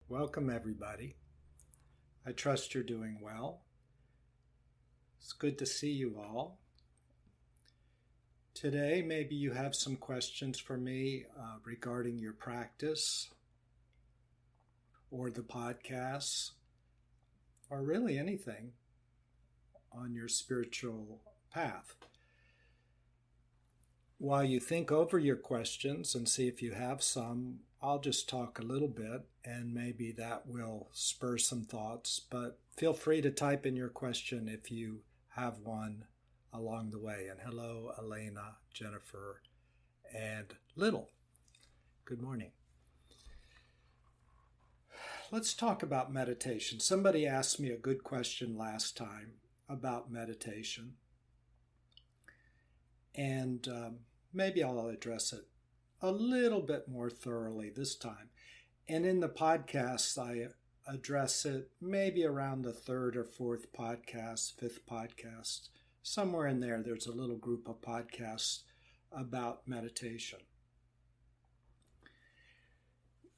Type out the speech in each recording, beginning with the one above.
Welcome, everybody. I trust you're doing well. It's good to see you all. Today, maybe you have some questions for me regarding your practice or the podcasts, or really anything on your spiritual path. While you think over your questions and see if you have some, I'll just talk a little bit and maybe that will spur some thoughts. But feel free to type in your question if you have one along the way. And hello, Elena, Jennifer, and Little. Good morning. Let's talk about meditation. Somebody asked me a good question last time about meditation. And maybe I'll address it a little bit more thoroughly this time. And in the podcasts, I address it maybe around the third or fourth podcast, fifth podcast. Somewhere in there, there's a little group of podcasts about meditation.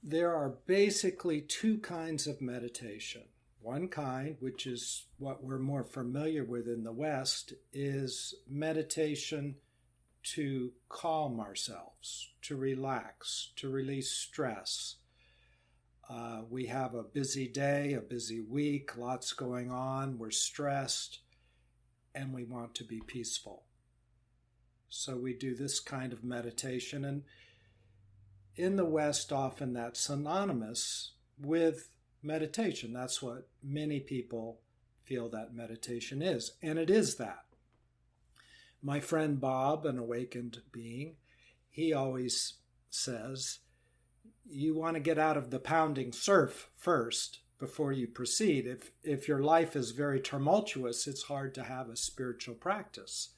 There are basically two kinds of meditation. One kind, which is what we're more familiar with in the West, is meditation to calm ourselves, to relax, to release stress. We have a busy day, a busy week, lots going on, we're stressed, and we want to be peaceful. So we do this kind of meditation, and in the West, often that's synonymous with meditation. That's what many people feel that meditation is, and it is that. My friend Bob, an awakened being, he always says, you want to get out of the pounding surf first before you proceed. If your life is very tumultuous, it's hard to have a spiritual practice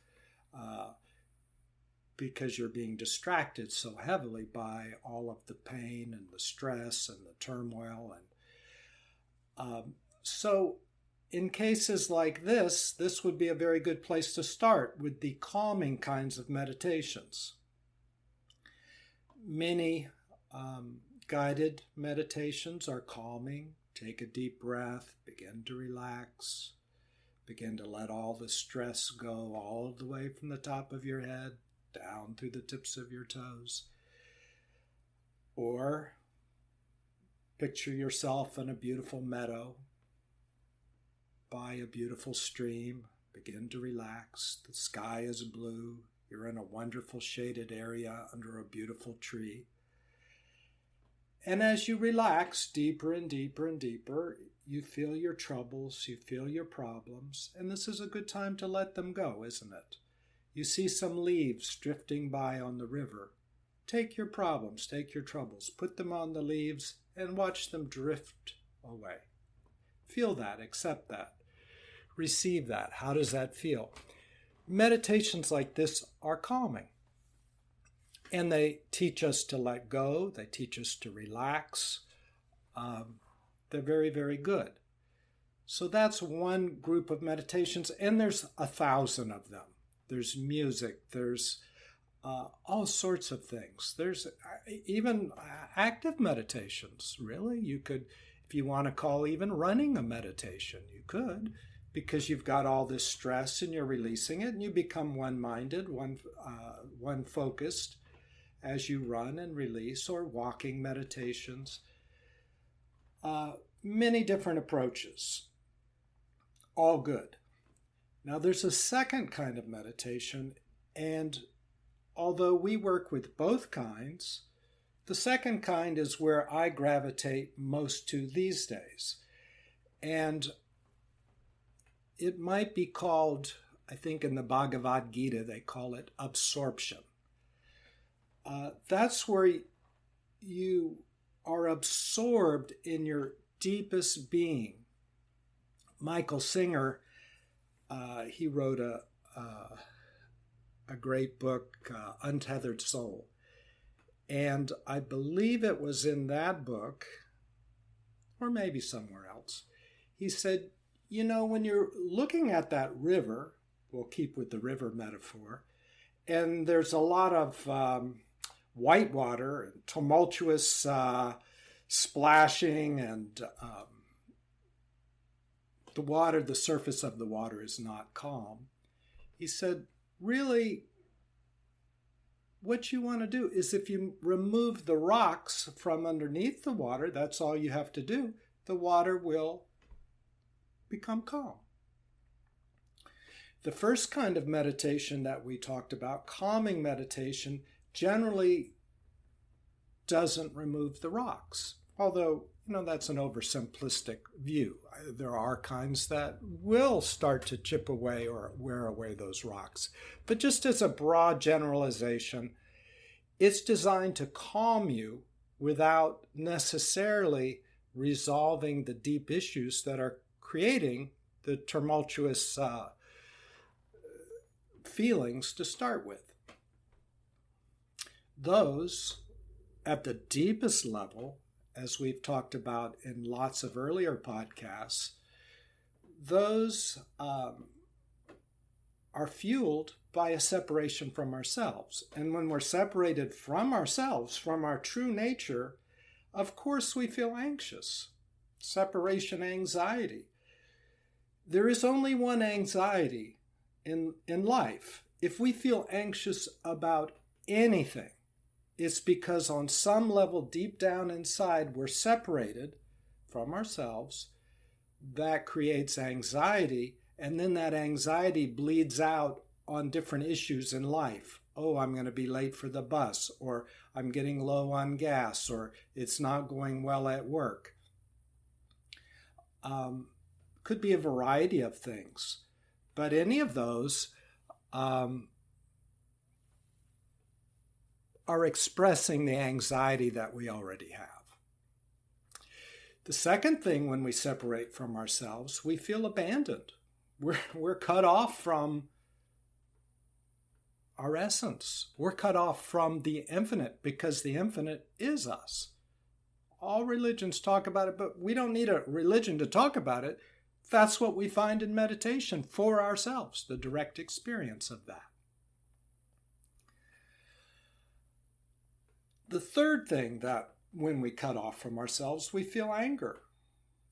because you're being distracted so heavily by all of the pain and the stress and the turmoil. And so in cases like this would be a very good place to start with the calming kinds of meditations. Many guided meditations are calming. Take a deep breath, begin to relax, begin to let all the stress go all the way from the top of your head down through the tips of your toes. Or picture yourself in a beautiful meadow by a beautiful stream, begin to relax. The sky is blue. You're in a wonderful shaded area under a beautiful tree. And as you relax deeper and deeper and deeper, you feel your troubles, you feel your problems, and this is a good time to let them go, isn't it? You see some leaves drifting by on the river. Take your problems, take your troubles, put them on the leaves and watch them drift away. Feel that, accept that. Receive that. How does that feel? Meditations like this are calming. And they teach us to let go. They teach us to relax. They're very, very good. So that's one group of meditations. And there's 1,000 of them. There's music. There's all sorts of things. There's even active meditations, really. You could, if you want to call even running a meditation, you could. Because you've got all this stress and you're releasing it and you become one-minded, one focused as you run and release, or walking meditations. Many different approaches, all good. Now there's a second kind of meditation, and although we work with both kinds, the second kind is where I gravitate most to these days. And it might be called, I think in the Bhagavad Gita, they call it absorption. That's where you are absorbed in your deepest being. Michael Singer, he wrote a great book, Untethered Soul. And I believe it was in that book, or maybe somewhere else, he said, you know, when you're looking at that river, we'll keep with the river metaphor, and there's a lot of white water and tumultuous splashing and the surface of the water is not calm. He said, really, what you want to do is if you remove the rocks from underneath the water, that's all you have to do, the water will become calm. The first kind of meditation that we talked about, calming meditation, generally doesn't remove the rocks. Although, that's an oversimplistic view. There are kinds that will start to chip away or wear away those rocks. But just as a broad generalization, it's designed to calm you without necessarily resolving the deep issues that are creating the tumultuous feelings to start with. Those, at the deepest level, as we've talked about in lots of earlier podcasts, those are fueled by a separation from ourselves. And when we're separated from ourselves, from our true nature, of course we feel anxious. Separation anxiety. There is only one anxiety in life. If we feel anxious about anything, it's because on some level deep down inside we're separated from ourselves. That creates anxiety, and then that anxiety bleeds out on different issues in life. Oh, I'm going to be late for the bus, or I'm getting low on gas, or it's not going well at work. Could be a variety of things, but any of those are expressing the anxiety that we already have. The second thing, when we separate from ourselves, we feel abandoned. We're cut off from our essence. We're cut off from the infinite, because the infinite is us. All religions talk about it, but we don't need a religion to talk about it. That's what we find in meditation for ourselves, the direct experience of that. The third thing, that when we cut off from ourselves, we feel anger,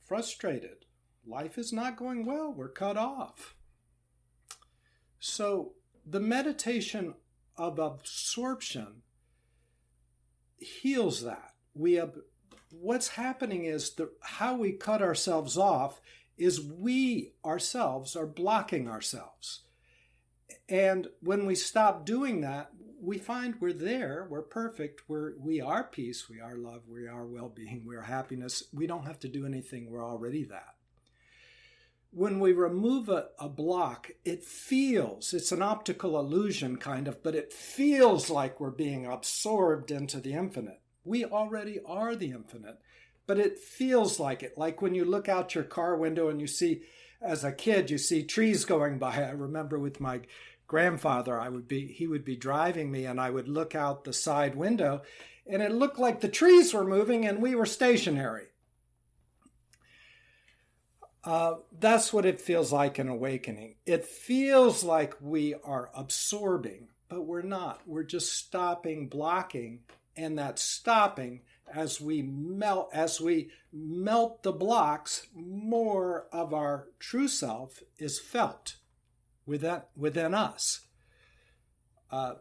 frustrated. Life is not going well. We're cut off. So the meditation of absorption heals that. What's happening is how we cut ourselves off is we ourselves are blocking ourselves. And when we stop doing that, we find we're there, we're perfect, we are peace, we are love, we are well-being, we are happiness. We don't have to do anything, we're already that. When we remove a block, it's an optical illusion kind of, but it feels like we're being absorbed into the infinite. We already are the infinite, but it feels like it. Like when you look out your car window and you see, as a kid, you see trees going by. I remember with my grandfather, he would be driving me and I would look out the side window and it looked like the trees were moving and we were stationary. That's what it feels like in awakening. It feels like we are absorbing, but we're not. We're just stopping, blocking, and that stopping, as we melt the blocks, more of our true self is felt within us,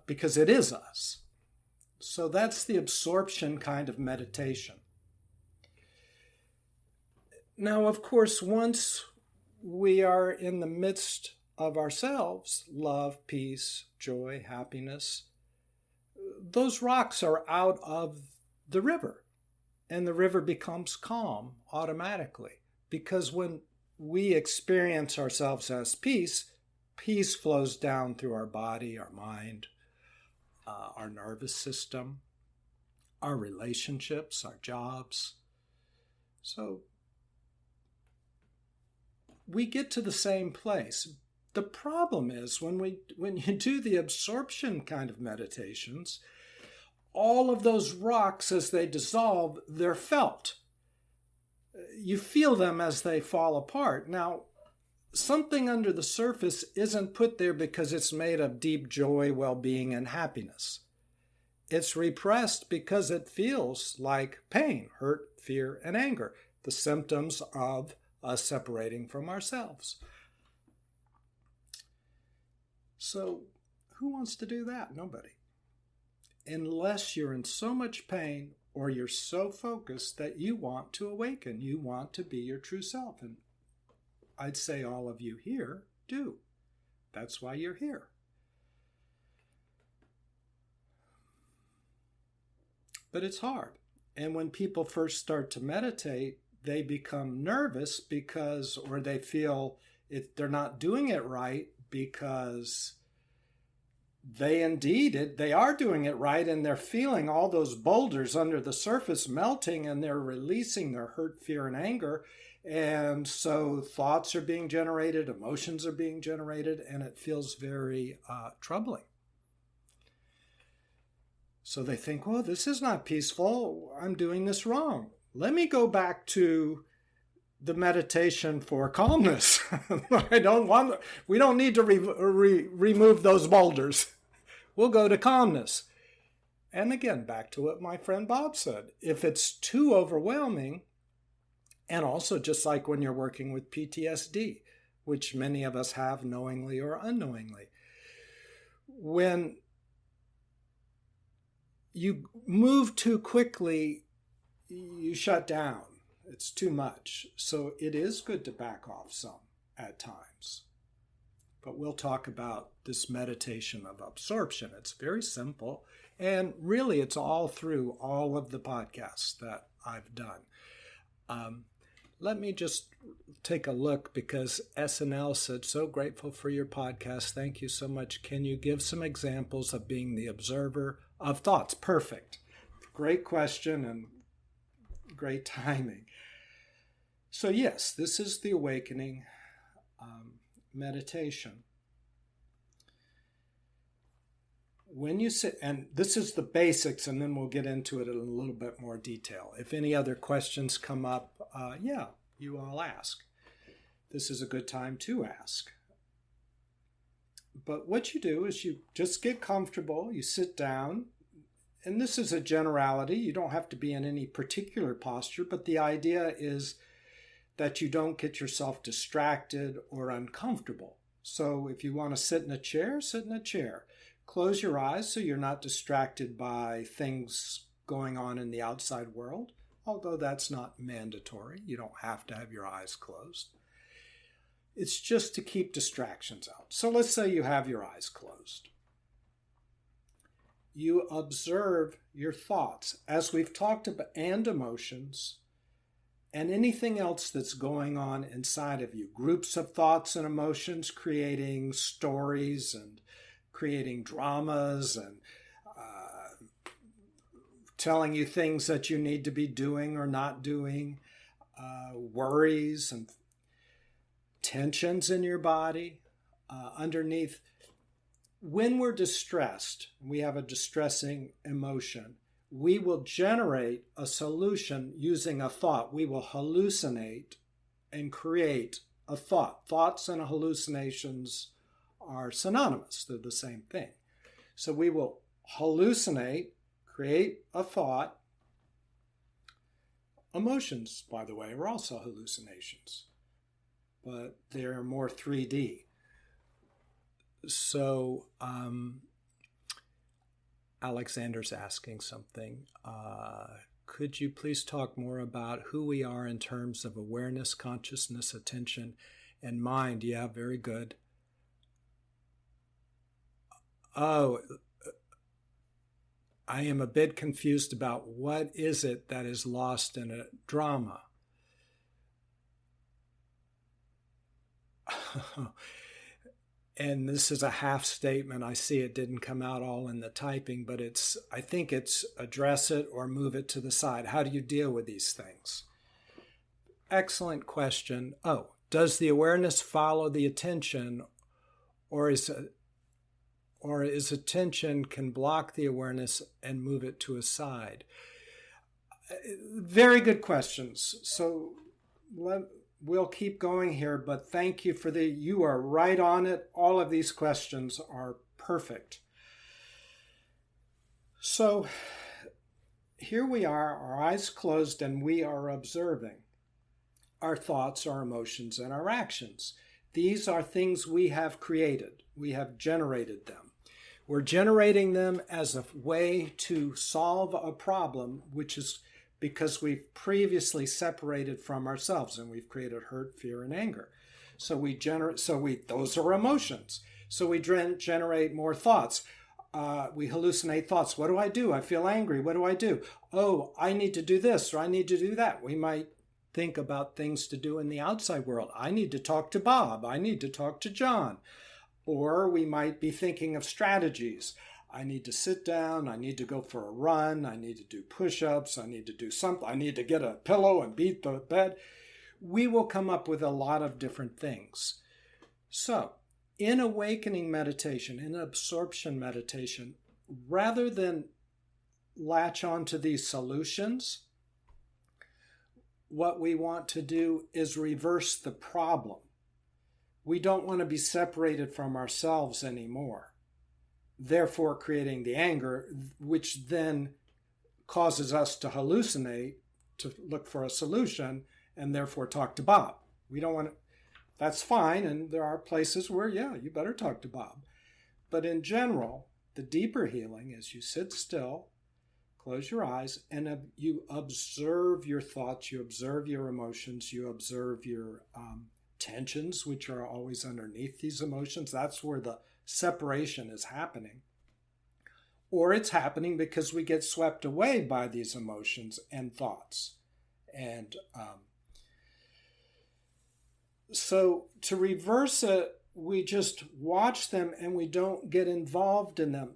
because it is us. So that's the absorption kind of meditation. Now, of course, once we are in the midst of ourselves, love, peace, joy, happiness, those rocks are out of the river, and the river becomes calm automatically, because when we experience ourselves as peace, peace flows down through our body, our mind, our nervous system, our relationships, our jobs. So we get to the same place. The problem is when you do the absorption kind of meditations, all of those rocks, as they dissolve, they're felt. You feel them as they fall apart. Now, something under the surface isn't put there because it's made of deep joy, well-being, and happiness. It's repressed because it feels like pain, hurt, fear, and anger, the symptoms of us separating from ourselves. So who wants to do that? Nobody. Unless you're in so much pain or you're so focused that you want to awaken, you want to be your true self. And I'd say all of you here do. That's why you're here. But it's hard. And when people first start to meditate, they become nervous because, or they feel if they're not doing it right because they are doing it right, and they're feeling all those boulders under the surface melting, and they're releasing their hurt, fear, and anger. And so thoughts are being generated, emotions are being generated, and it feels very troubling. So they think, well, this is not peaceful. I'm doing this wrong. Let me go back to the meditation for calmness. We don't need to remove those boulders. We'll go to calmness. And again, back to what my friend Bob said. If it's too overwhelming, and also just like when you're working with PTSD, which many of us have knowingly or unknowingly, when you move too quickly, you shut down. It's too much. So it is good to back off some at times. But we'll talk about this meditation of absorption. It's very simple. And really, it's all through all of the podcasts that I've done. Let me just take a look, because SNL said, so grateful for your podcast. Thank you so much. Can you give some examples of being the observer of thoughts? Perfect. Great question and great timing. So yes, this is the awakening meditation. When you sit, and this is the basics, and then we'll get into it in a little bit more detail. If any other questions come up, you all ask. This is a good time to ask. But what you do is you just get comfortable, you sit down, and this is a generality. You don't have to be in any particular posture, but the idea is that you don't get yourself distracted or uncomfortable. So if you want to sit in a chair, sit in a chair. Close your eyes so you're not distracted by things going on in the outside world, although that's not mandatory. You don't have to have your eyes closed. It's just to keep distractions out. So let's say you have your eyes closed. You observe your thoughts, as we've talked about, and emotions, and anything else that's going on inside of you. Groups of thoughts and emotions creating stories and creating dramas and telling you things that you need to be doing or not doing, worries and tensions in your body underneath. When we're distressed, we have a distressing emotion, we will generate a solution using a thought. We will hallucinate and create a thought. Thoughts and hallucinations are synonymous. They're the same thing. So we will hallucinate, create a thought. Emotions, by the way, are also hallucinations, but they're more 3D. So Alexander's asking something. Could you please talk more about who we are in terms of awareness, consciousness, attention, and mind? Yeah, very good. Oh, I am a bit confused about what is it that is lost in a drama. And this is a half statement. I see it didn't come out all in the typing, but I think it's address it or move it to the side. How do you deal with these things? Excellent question. Oh, does the awareness follow the attention, or is attention can block the awareness and move it to a side? Very good questions. So we'll keep going here, but thank you you are right on it. All of these questions are perfect. So here we are, our eyes closed, and we are observing our thoughts, our emotions, and our actions. These are things we have created. We have generated them. We're generating them as a way to solve a problem, which is because we've previously separated from ourselves and we've created hurt, fear, and anger. So those are emotions. So we generate more thoughts. We hallucinate thoughts. What do? I feel angry. What do I do? Oh, I need to do this or I need to do that. We might think about things to do in the outside world. I need to talk to Bob. I need to talk to John. Or we might be thinking of strategies. I need to sit down. I need to go for a run. I need to do push-ups. I need to do something. I need to get a pillow and beat the bed. We will come up with a lot of different things. So, in awakening meditation, in absorption meditation, rather than latch onto these solutions, what we want to do is reverse the problem. We don't want to be separated from ourselves anymore, therefore creating the anger, which then causes us to hallucinate, to look for a solution, and therefore talk to Bob. We don't want to. That's fine, and there are places where, yeah, you better talk to Bob. But in general, the deeper healing is you sit still, close your eyes, and you observe your thoughts, you observe your emotions, you observe your tensions, which are always underneath these emotions. That's where the separation is happening. Or it's happening because we get swept away by these emotions and thoughts. And so to reverse it, we just watch them and we don't get involved in them.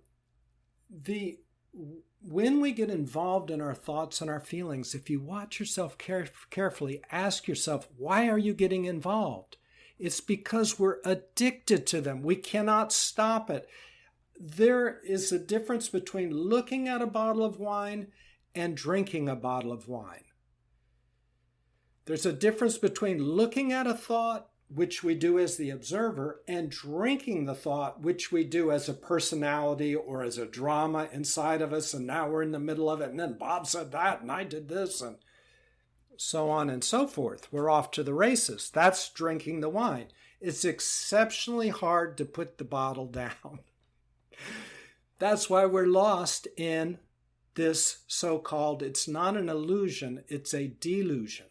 When we get involved in our thoughts and our feelings, if you watch yourself carefully, ask yourself, why are you getting involved? It's because we're addicted to them. We cannot stop it. There is a difference between looking at a bottle of wine and drinking a bottle of wine. There's a difference between looking at a thought, which we do as the observer, and drinking the thought, which we do as a personality or as a drama inside of us, and now we're in the middle of it, and then Bob said that, and I did this, and so on and so forth. We're off to the races. That's drinking the wine. It's exceptionally hard to put the bottle down. That's why we're lost in this so-called, it's not an illusion, it's a delusion.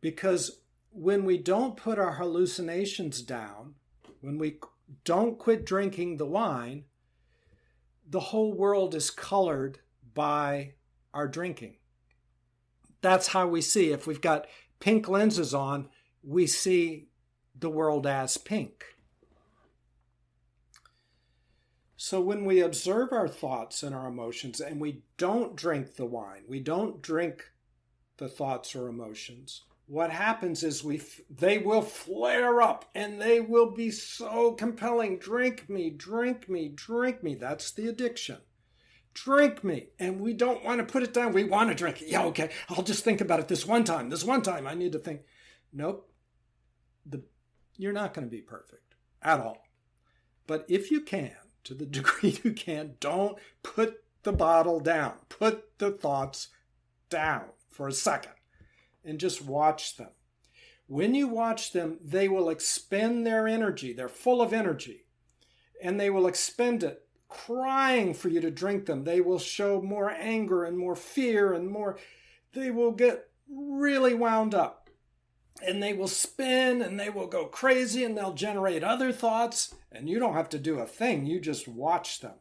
Because when we don't put our hallucinations down, when we don't quit drinking the wine, the whole world is colored by our drinking. That's how we see. If we've got pink lenses on, we see the world as pink. So when we observe our thoughts and our emotions and we don't drink the wine, we don't drink the thoughts or emotions, what happens is they will flare up and they will be so compelling. Drink me, drink me, drink me. That's the addiction. Drink me. And we don't want to put it down. We want to drink it. Yeah, okay. I'll just think about it this one time. This one time I need to think. Nope. You're not going to be perfect at all. But if you can, to the degree you can, don't put the bottle down. Put the thoughts down for a second. And just watch them. When you watch them, they will expend their energy. They're full of energy. And they will expend it crying for you to drink them. They will show more anger and more fear and more. They will get really wound up. And they will spin and they will go crazy and they'll generate other thoughts. And you don't have to do a thing. You just watch them.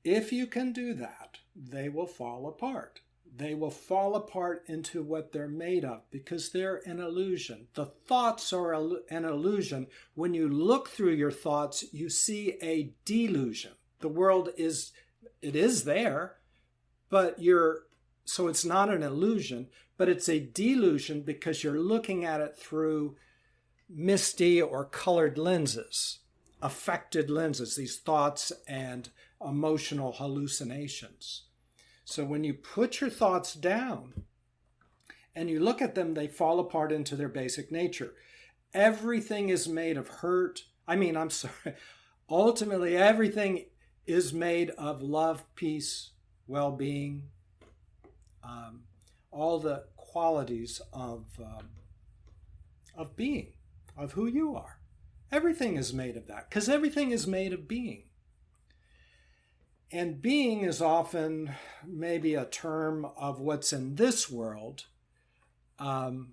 If you can do that, they will fall apart. They will fall apart into what they're made of because they're an illusion. The thoughts are an illusion. When you look through your thoughts, you see a delusion. The world is there, but so it's not an illusion, but it's a delusion because you're looking at it through misty or colored lenses, affected lenses, these thoughts and emotional hallucinations. So when you put your thoughts down and you look at them, they fall apart into their basic nature. Everything is made of hurt. Ultimately, everything is made of love, peace, well-being, all the qualities of being, of who you are. Everything is made of that, because everything is made of being. And being is often maybe a term of what's in this world. And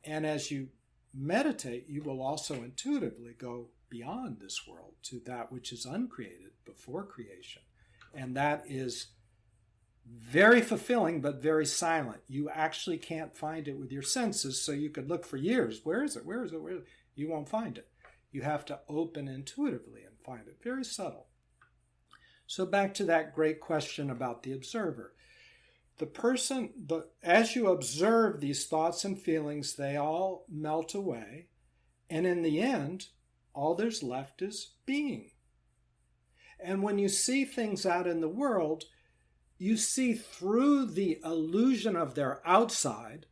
as you meditate, you will also intuitively go beyond this world to that which is uncreated before creation. And that is very fulfilling, but very silent. You actually can't find it with your senses, so you could look for years. Where is it? Where is it? Where is it? You won't find it. You have to open intuitively and find it. Very subtle. So back to that great question about the observer. The person, as you observe these thoughts and feelings, they all melt away. And in the end, all there's left is being. And when you see things out in the world, you see through the illusion of their outside,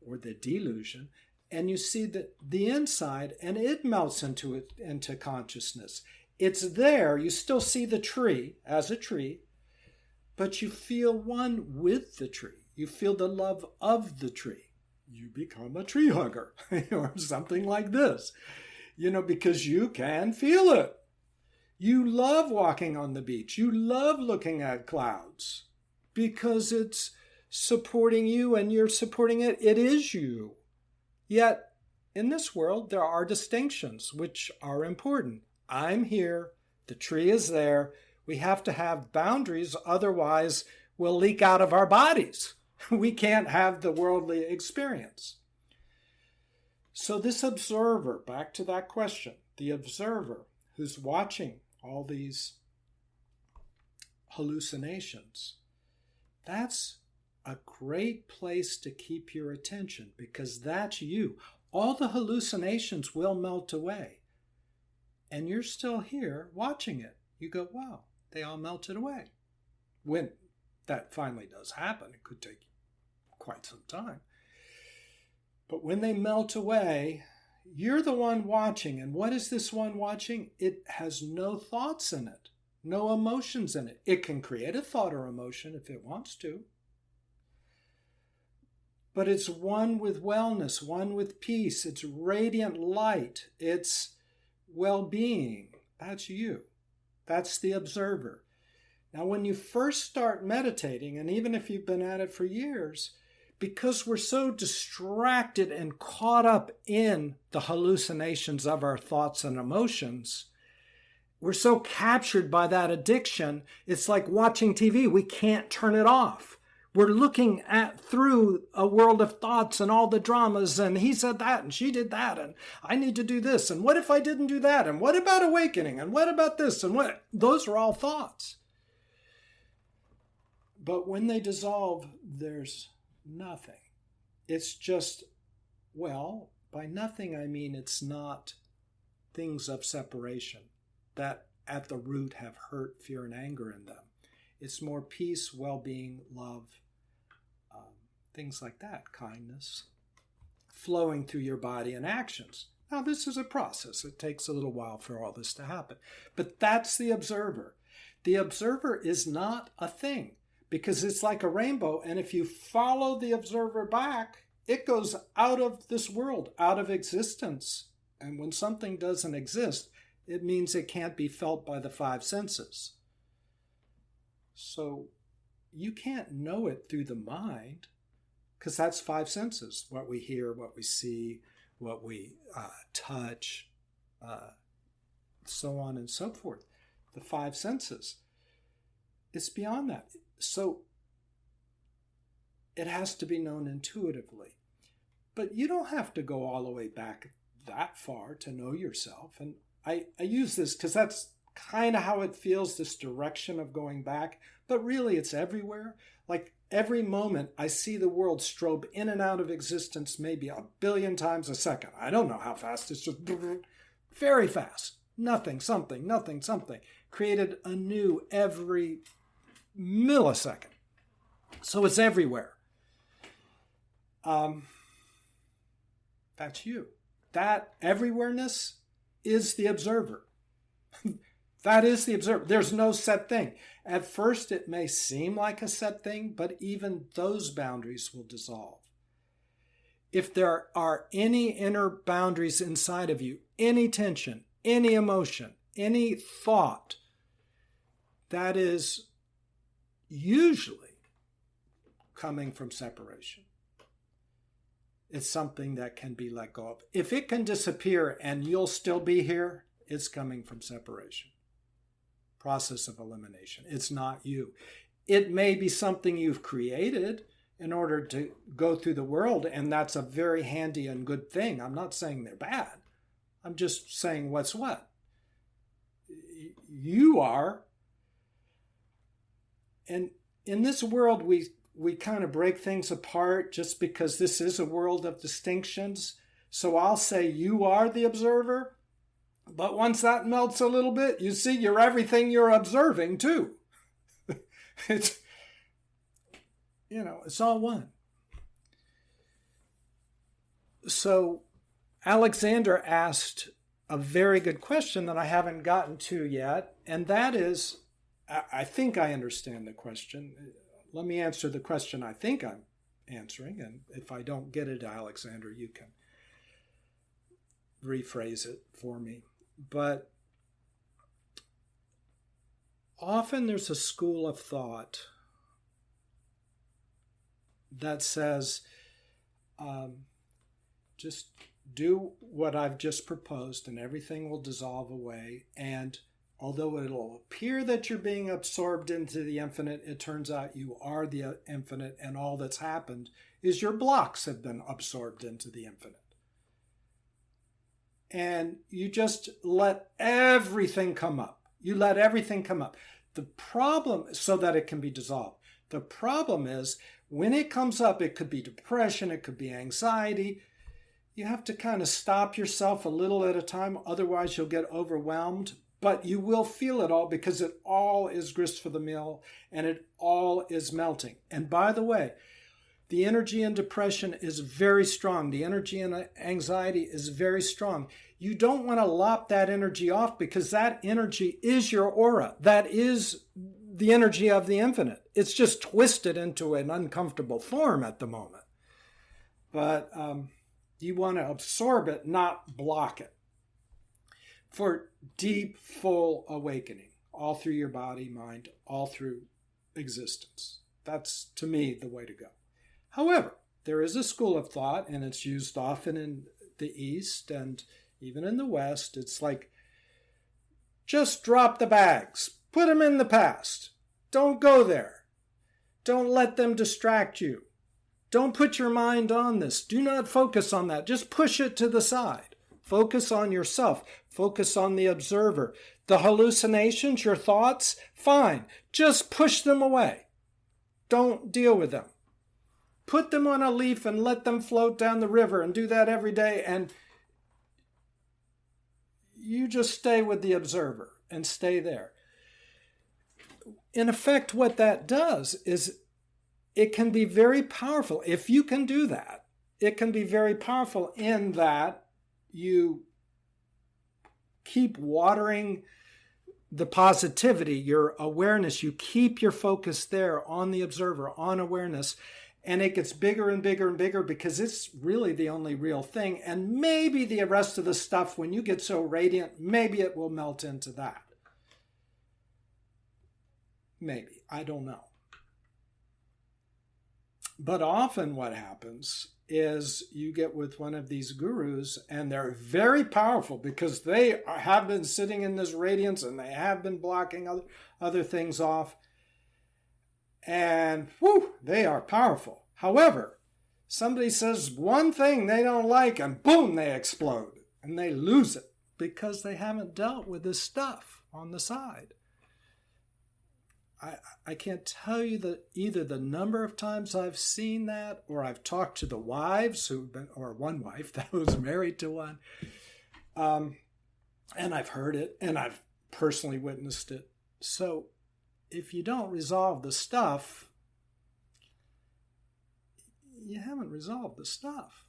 or the delusion, and you see the inside, and it melts into consciousness. It's there. You still see the tree as a tree, but you feel one with the tree. You feel the love of the tree. You become a tree hugger or something like this, because you can feel it. You love walking on the beach. You love looking at clouds because it's supporting you and you're supporting it. It is you. Yet in this world, there are distinctions which are important. I'm here. The tree is there. We have to have boundaries. Otherwise, we'll leak out of our bodies. We can't have the worldly experience. So this observer, back to that question, the observer who's watching all these hallucinations, that's a great place to keep your attention, because that's you. All the hallucinations will melt away. And you're still here watching it. You go, wow, they all melted away. When that finally does happen, it could take quite some time. But when they melt away, you're the one watching. And what is this one watching? It has no thoughts in it, no emotions in it. It can create a thought or emotion if it wants to. But it's one with wellness, one with peace. It's radiant light. It's well-being. That's you. That's the observer. Now, when you first start meditating, and even if you've been at it for years, because we're so distracted and caught up in the hallucinations of our thoughts and emotions, we're so captured by that addiction, it's like watching TV. We can't turn it off. We're looking through a world of thoughts and all the dramas, and he said that, and she did that, and I need to do this, and what if I didn't do that, and what about awakening, and what about this, and what? Those are all thoughts. But when they dissolve, there's nothing. It's just, well, by nothing I mean it's not things of separation that at the root have hurt, fear, and anger in them. It's more peace, well-being, love, things like that, kindness, flowing through your body and actions. Now, this is a process. It takes a little while for all this to happen. But that's the observer. The observer is not a thing, because it's like a rainbow, and if you follow the observer back, it goes out of this world, out of existence. And when something doesn't exist, it means it can't be felt by the five senses. So you can't know it through the mind, because that's five senses: what we hear, what we see, what we touch, so on and so forth. The five senses. It's beyond that. So it has to be known intuitively. But you don't have to go all the way back that far to know yourself. And I use this because that's kind of how it feels, this direction of going back. But really, it's everywhere. Like every moment, I see the world strobe in and out of existence maybe 1 billion times a second. I don't know how fast. It's just very fast. Nothing, something, nothing, something. Created anew every millisecond. So it's everywhere. That's you. That everywhereness is the observer. That is the observer. There's no set thing. At first, it may seem like a set thing, but even those boundaries will dissolve. If there are any inner boundaries inside of you, any tension, any emotion, any thought, that is usually coming from separation. It's something that can be let go of. If it can disappear and you'll still be here, it's coming from separation. Process of elimination. It's not you. It may be something you've created in order to go through the world, and that's a very handy and good thing. I'm not saying they're bad. I'm just saying what's what. You are. And in this world, we kind of break things apart just because this is a world of distinctions. So I'll say you are the observer, but once that melts a little bit, you see you're everything you're observing too. It's, it's all one. So Alexander asked a very good question that I haven't gotten to yet, and that is, I think I understand the question. Let me answer the question I think I'm answering, and if I don't get it, Alexander, you can rephrase it for me. But often there's a school of thought that says, just do what I've just proposed and everything will dissolve away. And although it'll appear that you're being absorbed into the infinite, it turns out you are the infinite, and all that's happened is your blocks have been absorbed into the infinite. And you just let everything come up. You let everything come up. The problem, so that it can be dissolved. The problem is, when it comes up, it could be depression, it could be anxiety. You have to kind of stop yourself a little at a time, otherwise you'll get overwhelmed. But you will feel it all because it all is grist for the mill and it all is melting. And by the way, the energy in depression is very strong. The energy in anxiety is very strong. You don't want to lop that energy off because that energy is your aura. That is the energy of the infinite. It's just twisted into an uncomfortable form at the moment. But you want to absorb it, not block it. For deep, full awakening, all through your body, mind, all through existence. That's, to me, the way to go. However, there is a school of thought, and it's used often in the East and even in the West. It's like, just drop the bags. Put them in the past. Don't go there. Don't let them distract you. Don't put your mind on this. Do not focus on that. Just push it to the side. Focus on yourself. Focus on the observer. The hallucinations, your thoughts, fine. Just push them away. Don't deal with them. Put them on a leaf and let them float down the river, and do that every day, and you just stay with the observer and stay there. In effect, what that does is it can be very powerful. If you can do that, it can be very powerful in that you keep watering the positivity, your awareness. You keep your focus there on the observer, on awareness, and it gets bigger and bigger and bigger because it's really the only real thing. And maybe the rest of the stuff, when you get so radiant, maybe it will melt into that. Maybe. I don't know. But often what happens is you get with one of these gurus, and they're very powerful because they have been sitting in this radiance and they have been blocking other things off. And they are powerful. However, somebody says one thing they don't like and boom, they explode and they lose it because they haven't dealt with this stuff on the side. I can't tell you either the number of times I've seen that, or I've talked to the wives or one wife that was married to one, and I've heard it and I've personally witnessed it. So if you don't resolve the stuff, you haven't resolved the stuff.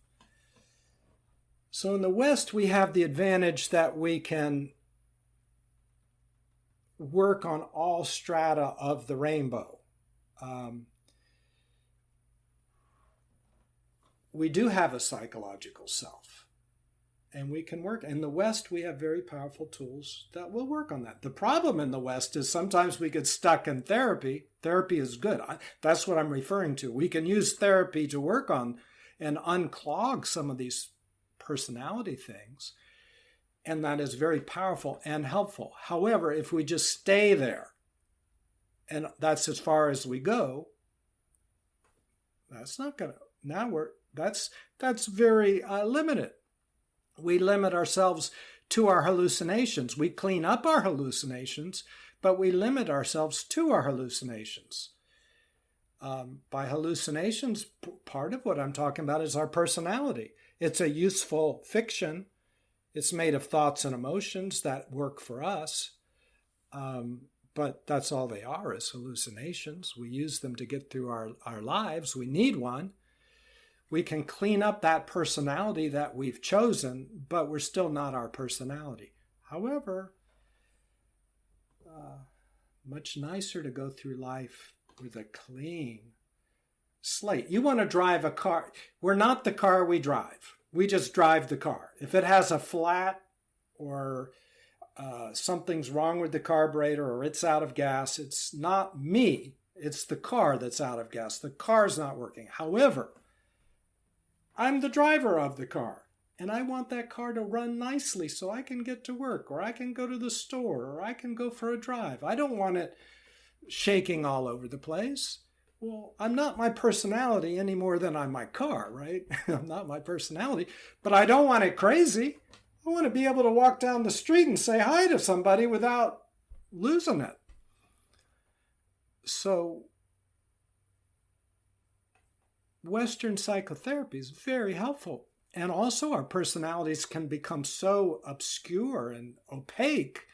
So in the West, we have the advantage that we can work on all strata of the rainbow. We do have a psychological self, and we can work. In the West, we have very powerful tools that will work on that. The problem in the West is sometimes we get stuck in therapy. Therapy is good. That's what I'm referring to. We can use therapy to work on and unclog some of these personality things, and that is very powerful and helpful. However, if we just stay there, and that's as far as we go, that's not gonna. That's very limited. We limit ourselves to our hallucinations. We clean up our hallucinations, but we limit ourselves to our hallucinations. By hallucinations, part of what I'm talking about is our personality. It's a useful fiction. It's made of thoughts and emotions that work for us. But that's all they are, is hallucinations. We use them to get through our lives. We need one. We can clean up that personality that we've chosen, but we're still not our personality. However, much nicer to go through life with a clean slate. You want to drive a car. We're not the car we drive. We just drive the car. If it has a flat or something's wrong with the carburetor or it's out of gas, it's not me. It's the car that's out of gas. The car's not working. However, I'm the driver of the car, and I want that car to run nicely so I can get to work, or I can go to the store, or I can go for a drive. I don't want it shaking all over the place. Well, I'm not my personality any more than I'm my car, right? I'm not my personality, but I don't want it crazy. I want to be able to walk down the street and say hi to somebody without losing it. So Western psychotherapy is very helpful. And also our personalities can become so obscure and opaque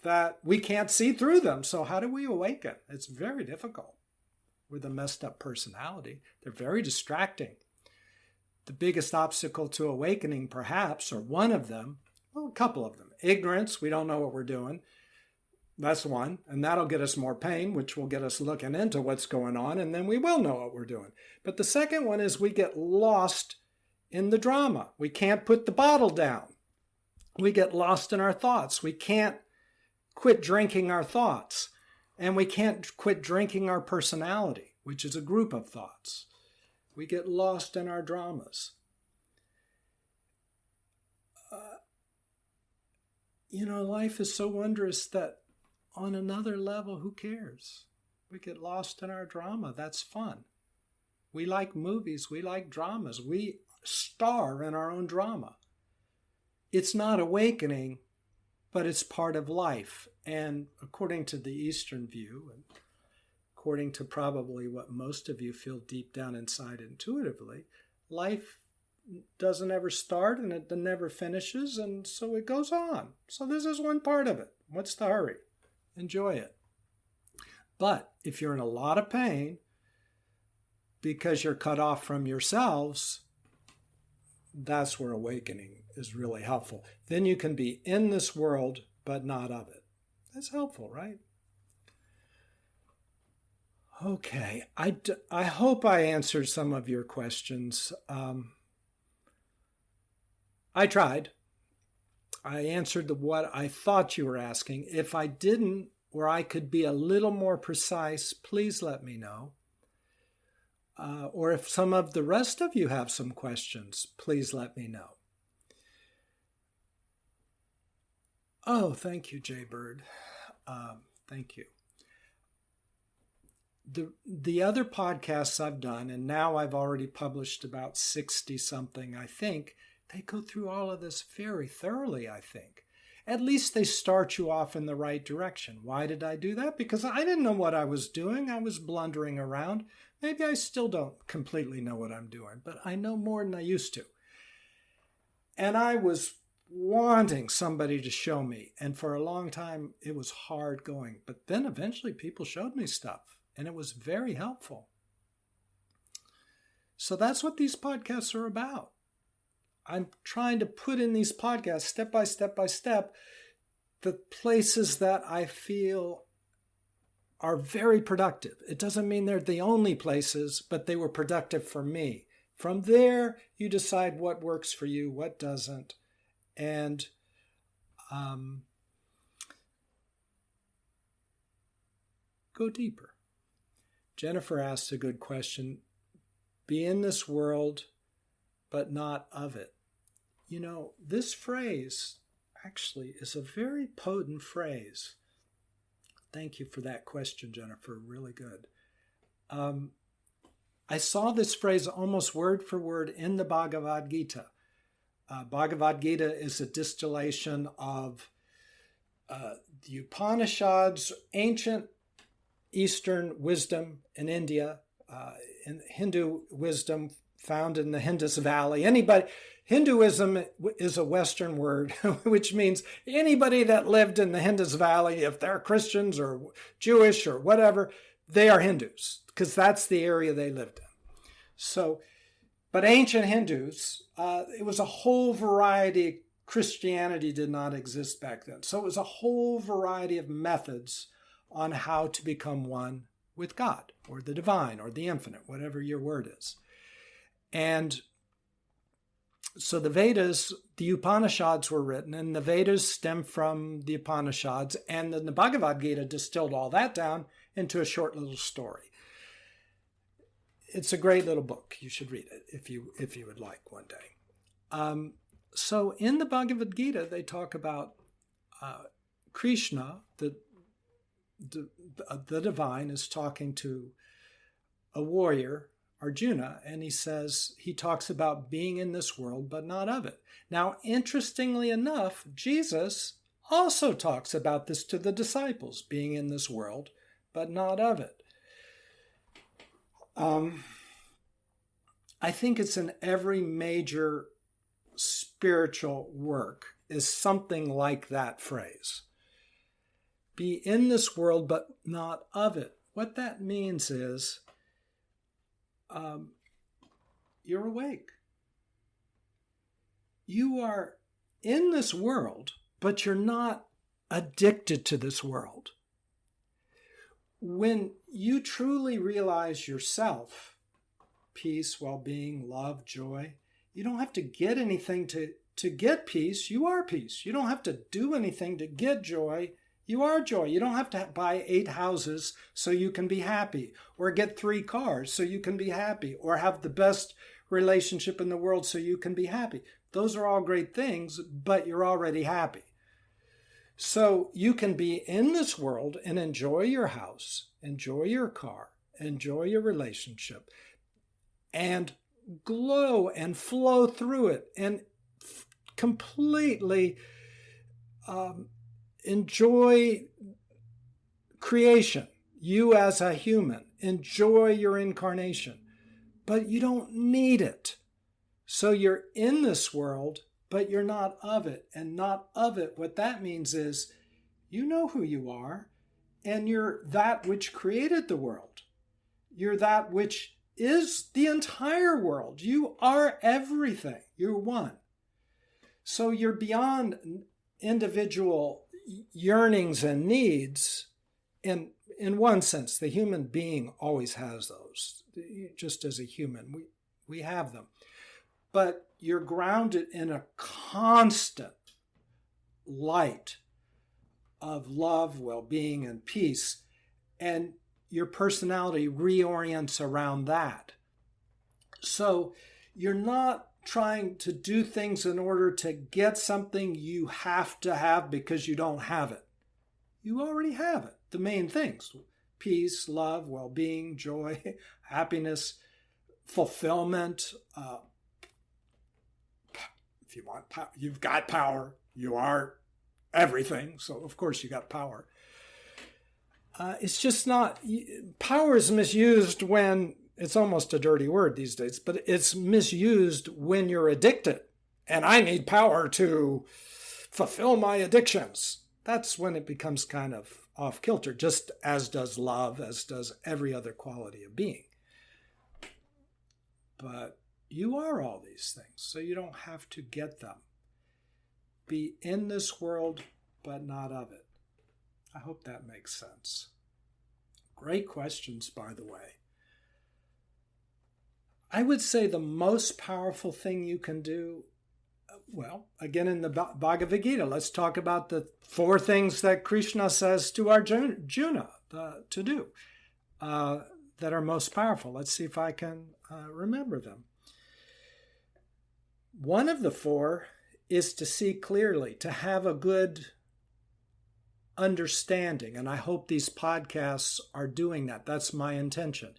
that we can't see through them. So how do we awaken? It's very difficult with a messed up personality. They're very distracting. The biggest obstacle to awakening, perhaps, or one of them, well, a couple of them. Ignorance, we don't know what we're doing. That's one, and that'll get us more pain, which will get us looking into what's going on, and then we will know what we're doing. But the second one is we get lost in the drama. We can't put the bottle down. We get lost in our thoughts. We can't quit drinking our thoughts, and we can't quit drinking our personality, which is a group of thoughts. We get lost in our dramas. Life is so wondrous that on another level, who cares? We get lost in our drama. That's fun. We like movies. We like dramas. We star in our own drama. It's not awakening, but it's part of life. And according to the Eastern view, and according to probably what most of you feel deep down inside intuitively, life doesn't ever start and it never finishes, and so it goes on. So this is one part of it. What's the hurry? Enjoy it. But if you're in a lot of pain because you're cut off from yourselves, that's where awakening is really helpful. Then you can be in this world, but not of it. That's helpful, right? Okay, I hope I answered some of your questions. I tried. I answered what I thought you were asking. If I didn't, or I could be a little more precise, please let me know. Or if some of the rest of you have some questions, please let me know. Oh, thank you, Jay Bird. Thank you. The other podcasts I've done, and now I've already published about 60 something, I think, they go through all of this very thoroughly, I think. At least they start you off in the right direction. Why did I do that? Because I didn't know what I was doing. I was blundering around. Maybe I still don't completely know what I'm doing, but I know more than I used to. And I was wanting somebody to show me. And for a long time, it was hard going. But then eventually people showed me stuff, and it was very helpful. So that's what these podcasts are about. I'm trying to put in these podcasts step by step by step the places that I feel are very productive. It doesn't mean they're the only places, but they were productive for me. From there, you decide what works for you, what doesn't, and go deeper. Jennifer asked a good question. Be in this world, but not of it. You know, this phrase actually is a very potent phrase. Thank you for that question, Jennifer. Really good. I saw this phrase almost word for word in the Bhagavad Gita. Bhagavad Gita is a distillation of the Upanishads, ancient Eastern wisdom in India, in Hindu wisdom found in the Indus Valley. Hinduism is a Western word, which means anybody that lived in the Indus Valley, if they're Christians or Jewish or whatever, they are Hindus, because that's the area they lived in. So, but ancient Hindus, it was a whole variety. Christianity did not exist back then. So it was a whole variety of methods on how to become one with God or the divine or the infinite, whatever your word is. And so the Vedas, the Upanishads were written, and the Vedas stem from the Upanishads, and then the Bhagavad Gita distilled all that down into a short little story. It's a great little book. You should read it if you would like one day. So in the Bhagavad Gita, they talk about Krishna, the divine, is talking to a warrior, Arjuna, and he talks about being in this world, but not of it. Now, interestingly enough, Jesus also talks about this to the disciples, being in this world, but not of it. I think it's in every major spiritual work is something like that phrase. Be in this world, but not of it. What that means is you're awake. You are in this world, but you're not addicted to this world. When you truly realize yourself, peace, well-being, love, joy, you don't have to get anything to get peace. You are peace. You don't have to do anything to get joy. You are joy. You don't have to buy 8 houses so you can be happy, or get 3 cars so you can be happy, or have the best relationship in the world so you can be happy. Those are all great things, but you're already happy. So you can be in this world and enjoy your house, enjoy your car, enjoy your relationship, and glow and flow through it and completely enjoy creation. You as a human, enjoy your incarnation, but you don't need it. So you're in this world, but you're not of it. And not of it, what that means is you know who you are, and you're that which created the world. You're that which is the entire world. You are everything. You're one. So you're beyond individual yearnings and needs. In one sense, the human being always has those. Just as a human, we have them. But you're grounded in a constant light of love, well-being, and peace. And your personality reorients around that. So you're not trying to do things in order to get something you have to have because you don't have it. You already have it. The main things: peace, love, well-being, joy, happiness, fulfillment. If you want power, you've got power. You are everything. So of course you got power. It's just not, power is misused when, it's almost a dirty word these days, but it's misused when you're addicted. And I need power to fulfill my addictions. That's when it becomes kind of off kilter, just as does love, as does every other quality of being. But you are all these things, so you don't have to get them. Be in this world, but not of it. I hope that makes sense. Great questions, by the way. I would say the most powerful thing you can do, well, again in the Bhagavad Gita, let's talk about the 4 things that Krishna says to Arjuna to do that are most powerful. Let's see if I can remember them. One of the 4 is to see clearly, to have a good understanding, and I hope these podcasts are doing that. That's my intention.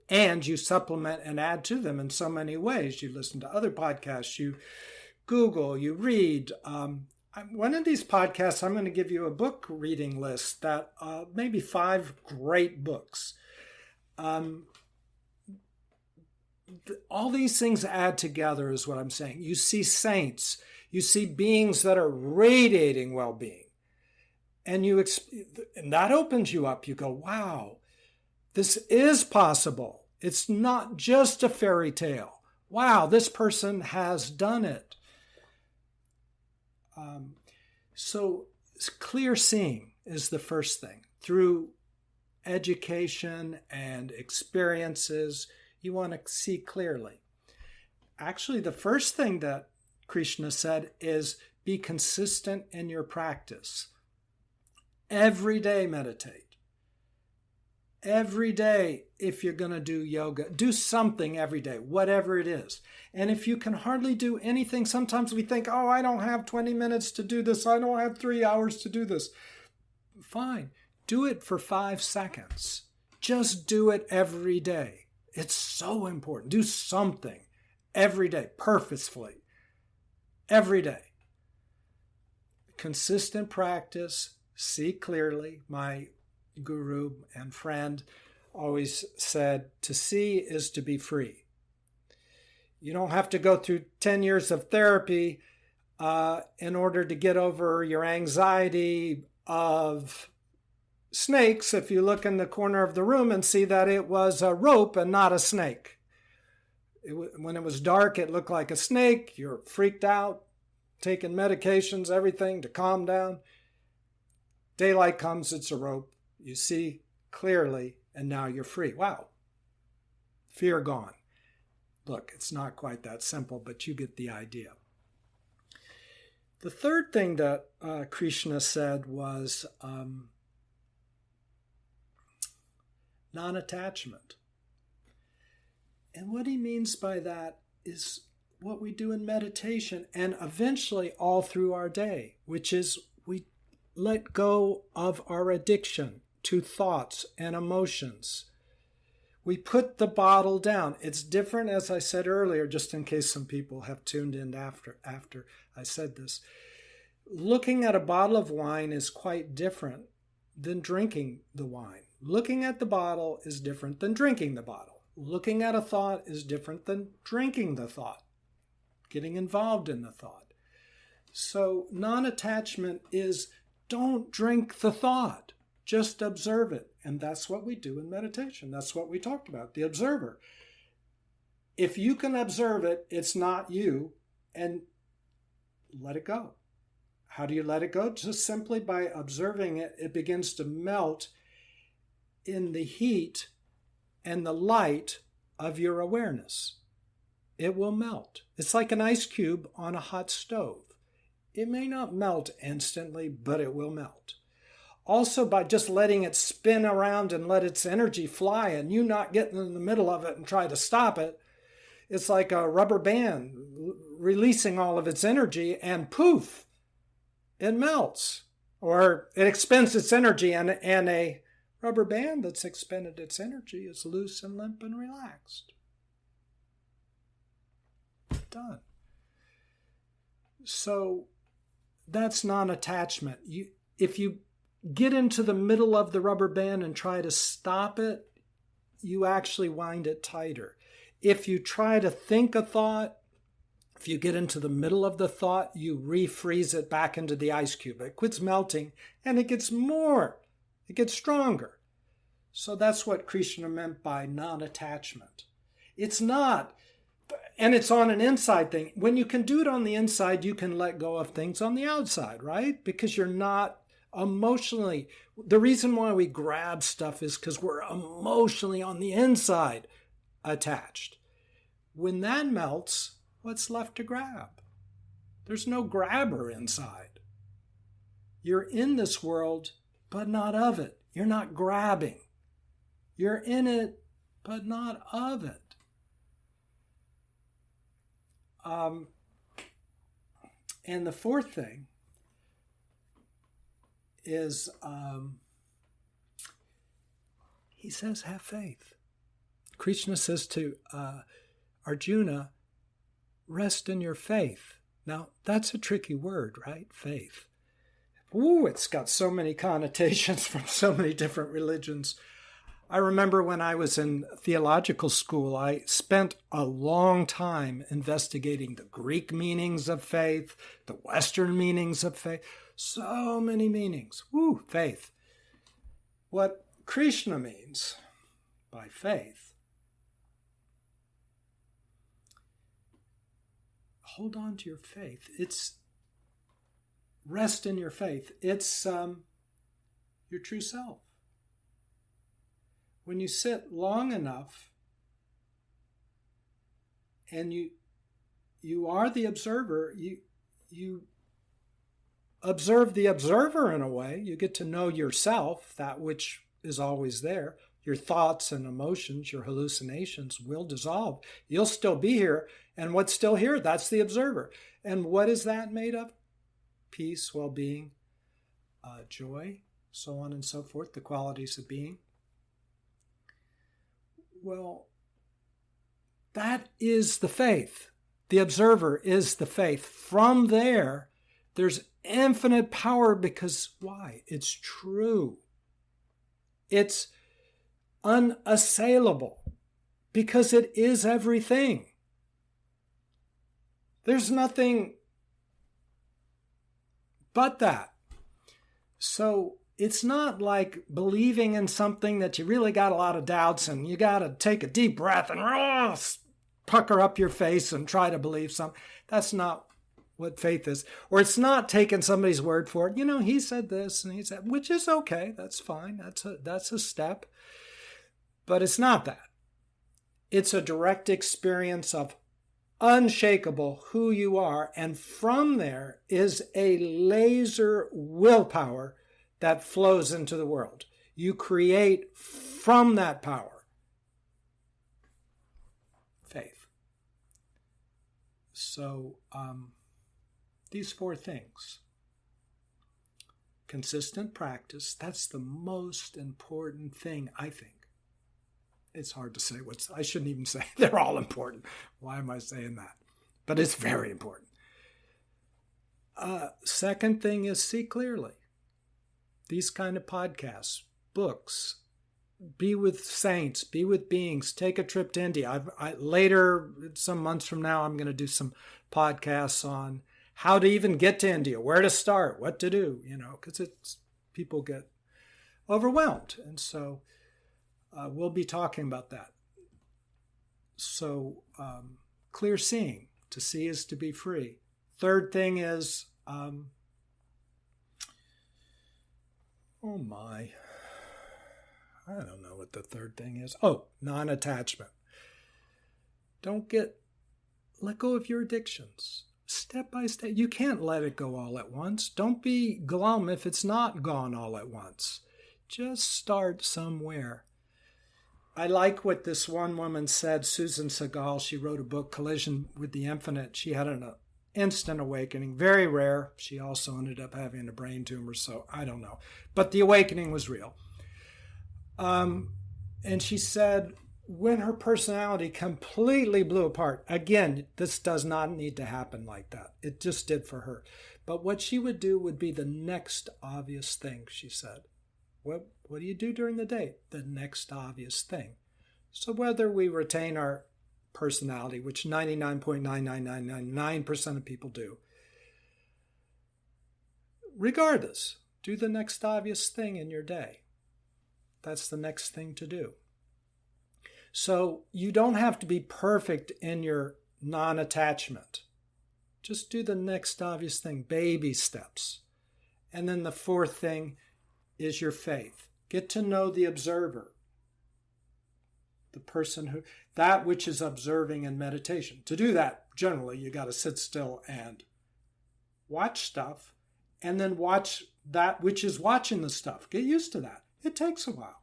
And you supplement and add to them in so many ways. You listen to other podcasts, you Google, you read. One of these podcasts, I'm going to give you a book reading list that maybe 5 great books. All these things add together is what I'm saying. You see saints, you see beings that are radiating well-being. And that opens you up. You go, wow, this is possible. It's not just a fairy tale. Wow, this person has done it. So clear seeing is the first thing. Through education and experiences, you want to see clearly. Actually, the first thing that Krishna said is be consistent in your practice. Every day meditate. Every day, if you're going to do yoga, do something every day, whatever it is. And if you can hardly do anything, sometimes we think, oh, I don't have 20 minutes to do this. I don't have 3 hours to do this. Fine. Do it for 5 seconds. Just do it every day. It's so important. Do something every day, purposefully. Every day. Consistent practice. See clearly. My guru and friend always said, to see is to be free. You don't have to go through 10 years of therapy in order to get over your anxiety of snakes if you look in the corner of the room and see that it was a rope and not a snake. When it was dark, it looked like a snake. You're freaked out, taking medications, everything to calm down. Daylight comes, it's a rope. You see clearly, and now you're free. Wow. Fear gone. Look, it's not quite that simple, but you get the idea. The third thing that Krishna said was non-attachment. And what he means by that is what we do in meditation and eventually all through our day, which is we let go of our addiction to thoughts and emotions. We put the bottle down. It's different, as I said earlier, just in case some people have tuned in after I said this. Looking at a bottle of wine is quite different than drinking the wine. Looking at the bottle is different than drinking the bottle. Looking at a thought is different than drinking the thought, getting involved in the thought. So non-attachment is don't drink the thought. Just observe it. And that's what we do in meditation. That's what we talked about, the observer. If you can observe it, it's not you, and let it go. How do you let it go? Just simply by observing it, it begins to melt in the heat and the light of your awareness. It will melt. It's like an ice cube on a hot stove. It may not melt instantly, but it will melt. Also, by just letting it spin around and let its energy fly and you not getting in the middle of it and try to stop it, it's like a rubber band releasing all of its energy and poof, it melts. Or it expends its energy and a rubber band that's expended its energy is loose and limp and relaxed. Done. So that's non-attachment. If you get into the middle of the rubber band and try to stop it, you actually wind it tighter. If you try to think a thought, if you get into the middle of the thought, you refreeze it back into the ice cube. It quits melting and it gets stronger. So that's what Krishna meant by non-attachment. It's not And it's on an inside thing. When you can do it on the inside, you can let go of things on the outside, right? Because you're not emotionally. The reason why we grab stuff is because we're emotionally on the inside attached. When that melts, what's left to grab? There's no grabber inside. You're in this world, but not of it. You're not grabbing. You're in it, but not of it. And the fourth thing is, he says, have faith. Krishna says to Arjuna, rest in your faith. Now, that's a tricky word, right? Faith. Ooh, it's got so many connotations from so many different religions. I remember when I was in theological school, I spent a long time investigating the Greek meanings of faith, the Western meanings of faith. So many meanings. Woo, faith. What Krishna means by faith, hold on to your faith. It's rest in your faith. It's your true self. When you sit long enough and you are the observer, you observe the observer in a way. You get to know yourself, that which is always there. Your thoughts and emotions, your hallucinations will dissolve. You'll still be here. And what's still here? That's the observer. And what is that made of? Peace, well-being, joy, so on and so forth, the qualities of being. Well, that is the faith. The observer is the faith. From there, there's infinite power because why? It's true. It's unassailable because it is everything. There's nothing but that. So it's not like believing in something that you really got a lot of doubts and you got to take a deep breath and pucker up your face and try to believe something. That's not what faith is. Or it's not taking somebody's word for it. You know, he said this and he said, which is okay. That's fine. That's a step. But it's not that. It's a direct experience of unshakable who you are. And from there is a laser willpower that flows into the world. You create from that power faith. So these four things. Consistent practice, that's the most important thing, I think. It's hard to say I shouldn't even say they're all important. Why am I saying that? But it's very important. Second thing is see clearly. These kind of podcasts, books, be with saints, be with beings, take a trip to India. Later, some months from now, I'm going to do some podcasts on how to even get to India, where to start, what to do, because people get overwhelmed. And so we'll be talking about that. So clear seeing, to see is to be free. Third thing is, oh my, I don't know what the third thing is. Oh, non-attachment. Let go of your addictions. Step by step. You can't let it go all at once. Don't be glum if it's not gone all at once. Just start somewhere. I like what this one woman said, Susan Segal. She wrote a book, Collision with the Infinite. She had an instant awakening, very rare. She also ended up having a brain tumor, so I don't know. But the awakening was real. And she said when her personality completely blew apart, again, this does not need to happen like that. It just did for her. But what she would do would be the next obvious thing, she said. What do you do during the day? The next obvious thing. So whether we retain our personality, which 99.99999% of people do, regardless, do the next obvious thing in your day. That's the next thing to do. So you don't have to be perfect in your non-attachment. Just do the next obvious thing, baby steps. And then the fourth thing is your faith. Get to know the observer, the person who, that which is observing in meditation. To do that, generally, you got to sit still and watch stuff, and then watch that which is watching the stuff. Get used to that. It takes a while.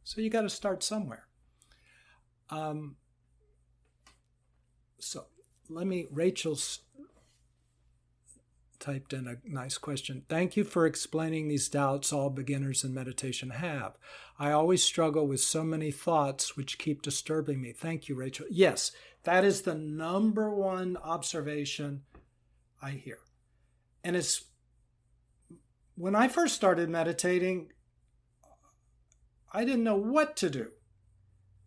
So you got to start somewhere. Rachel's typed in a nice question. Thank you for explaining these doubts all beginners in meditation have. I always struggle with so many thoughts which keep disturbing me. Thank you, Rachel. Yes, that is the number one observation I hear. And it's when I first started meditating, I didn't know what to do.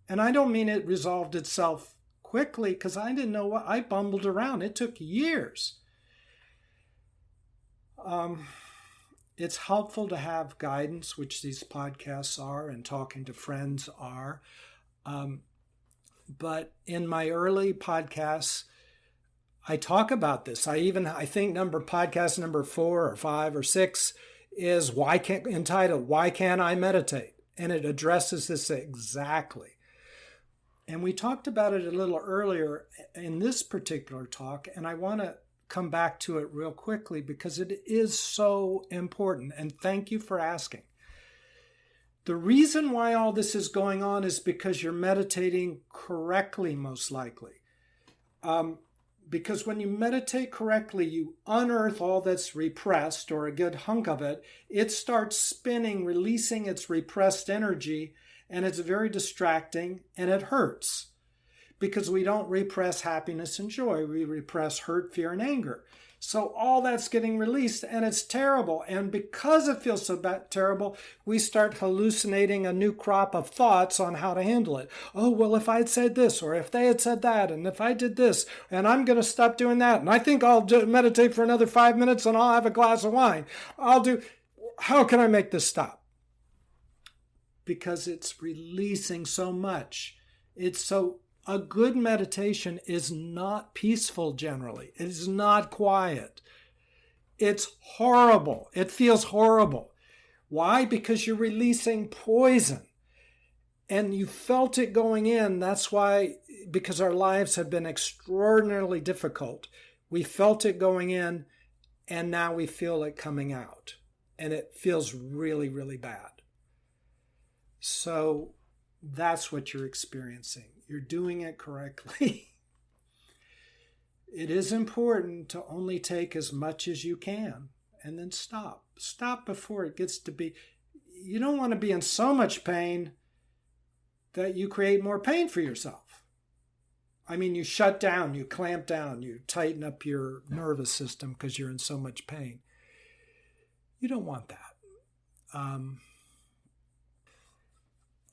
And I don't mean it resolved itself quickly, because I didn't know what, I bumbled around. It took years. It's helpful to have guidance, which these podcasts are, and talking to friends are. But in my early podcasts, I talk about this. I think podcast number 4 or 5 or 6 is entitled, Why Can't I Meditate? And it addresses this exactly. And we talked about it a little earlier in this particular talk, and I want to come back to it real quickly because it is so important. And thank you for asking. The reason why all this is going on is because you're meditating correctly, most likely. Because when you meditate correctly, you unearth all that's repressed, or a good hunk of it. It starts spinning, releasing its repressed energy, and it's very distracting, and it hurts. Because we don't repress happiness and joy. We repress hurt, fear, and anger. So all that's getting released, and it's terrible. And because it feels so terrible, we start hallucinating a new crop of thoughts on how to handle it. Oh, well, if I had said this, or if they had said that, and if I did this, and I'm going to stop doing that, and I think I'll meditate for another 5 minutes, and I'll have a glass of wine. How can I make this stop? Because it's releasing so much. A good meditation is not peaceful generally. It is not quiet. It's horrible. It feels horrible. Why? Because you're releasing poison. And you felt it going in. That's why, because our lives have been extraordinarily difficult, we felt it going in, and now we feel it coming out. And it feels really, really bad. So that's what you're experiencing. You're doing it correctly. It is important to only take as much as you can and then stop. Stop before it gets to be, you don't want to be in so much pain that you create more pain for yourself. I mean, you shut down, you clamp down, you tighten up your nervous system because you're in so much pain. You don't want that.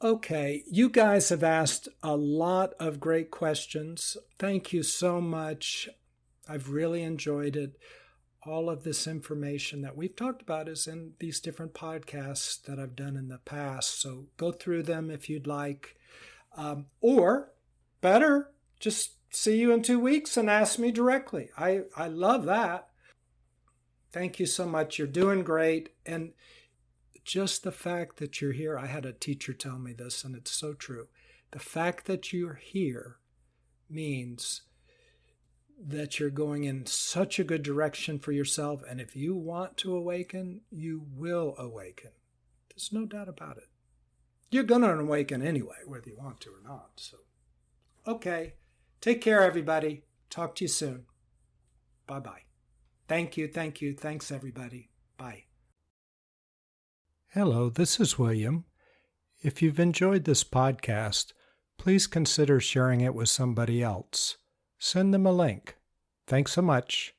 Okay, you guys have asked a lot of great questions. Thank you so much. I've really enjoyed it. All of this information that we've talked about is in these different podcasts that I've done in the past. So go through them if you'd like. Or better, just see you in 2 weeks and ask me directly. I love that. Thank you so much. You're doing great. And just the fact that you're here, I had a teacher tell me this, and it's so true. The fact that you're here means that you're going in such a good direction for yourself, and if you want to awaken, you will awaken. There's no doubt about it. You're going to awaken anyway, whether you want to or not. So, okay. Take care, everybody. Talk to you soon. Bye-bye. Thank you. Thanks, everybody. Bye. Hello, this is William. If you've enjoyed this podcast, please consider sharing it with somebody else. Send them a link. Thanks so much.